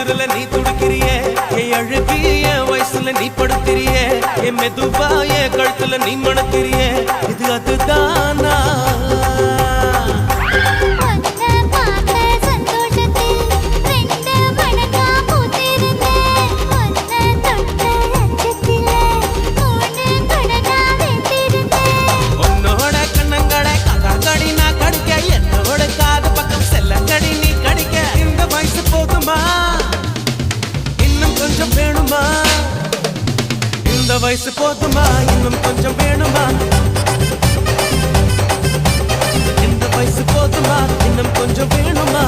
குளிர்ல நீ துடிக்கிறியே என் அழுகி என் வயசுல நீ படுத்திரியே என் மெதுவா என் கழுத்துல நீ மணக்கிறியே இது அதுதானா இந்த வயசு போதுமா இன்னும் கொஞ்சம் வேணுமா இந்த வயசு போதுமா இன்னும் கொஞ்சம் வேணுமா